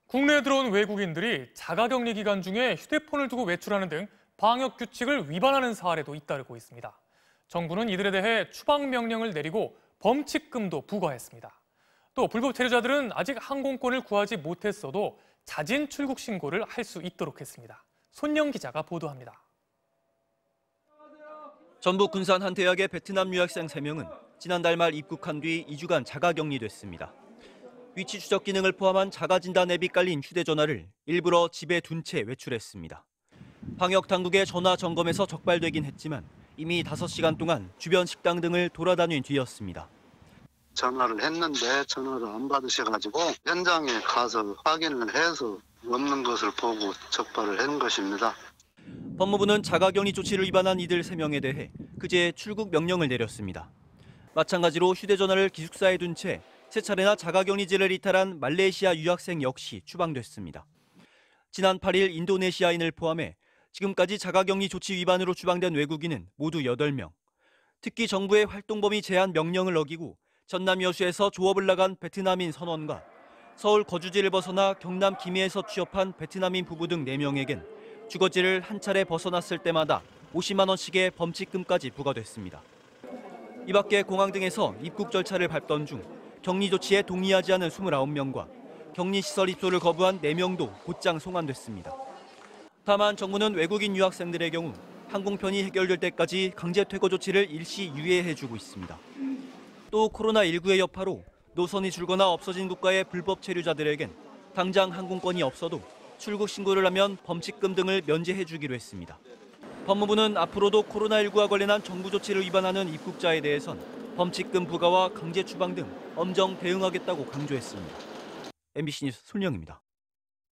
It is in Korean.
국내에 들어온 외국인들이 자가격리 기간 중에 휴대폰을 두고 외출하는 등 방역 규칙을 위반하는 사례도 잇따르고 있습니다. 정부는 이들에 대해 추방 명령을 내리고 범칙금도 부과했습니다. 또 불법 체류자들은 아직 항공권을 구하지 못했어도 자진 출국 신고를 할 수 있도록 했습니다. 손영 기자가 보도합니다. 전북 군산 한 대학의 베트남 유학생 3명은 지난달 말 입국한 뒤 2주간 자가격리됐습니다. 위치 추적 기능을 포함한 자가진단 앱이 깔린 휴대전화를 일부러 집에 둔 채 외출했습니다. 방역 당국의 전화 점검에서 적발되긴 했지만 이미 5시간 동안 주변 식당 등을 돌아다닌 뒤였습니다. 전화를 했는데 전화를 안 받으셔가지고 현장에 가서 확인을 해서 없는 것을 보고 적발을 한 것입니다. 법무부는 자가격리 조치를 위반한 이들 3명에 대해 그제 출국 명령을 내렸습니다. 마찬가지로 휴대전화를 기숙사에 둔 채 3차례나 자가격리제를 이탈한 말레이시아 유학생 역시 추방됐습니다. 지난 8일 인도네시아인을 포함해 지금까지 자가격리 조치 위반으로 추방된 외국인은 모두 8명. 특히 정부의 활동범위 제한 명령을 어기고 전남 여수에서 조업을 나간 베트남인 선원과 서울 거주지를 벗어나 경남 김해에서 취업한 베트남인 부부 등 4명에겐 주거지를 한 차례 벗어났을 때마다 50만 원씩의 범칙금까지 부과됐습니다. 이 밖에 공항 등에서 입국 절차를 밟던 중 격리 조치에 동의하지 않은 29명과 격리시설 입소를 거부한 4명도 곧장 송환됐습니다. 다만 정부는 외국인 유학생들의 경우 항공편이 해결될 때까지 강제 퇴거 조치를 일시 유예해주고 있습니다. 또 코로나19의 여파로 노선이 줄거나 없어진 국가의 불법 체류자들에겐 당장 항공권이 없어도 출국 신고를 하면 범칙금 등을 면제해주기로 했습니다. 법무부는 앞으로도 코로나19와 관련한 정부 조치를 위반하는 입국자에 대해선 범칙금 부과와 강제 추방 등 엄정 대응하겠다고 강조했습니다. MBC 뉴스 손영입니다.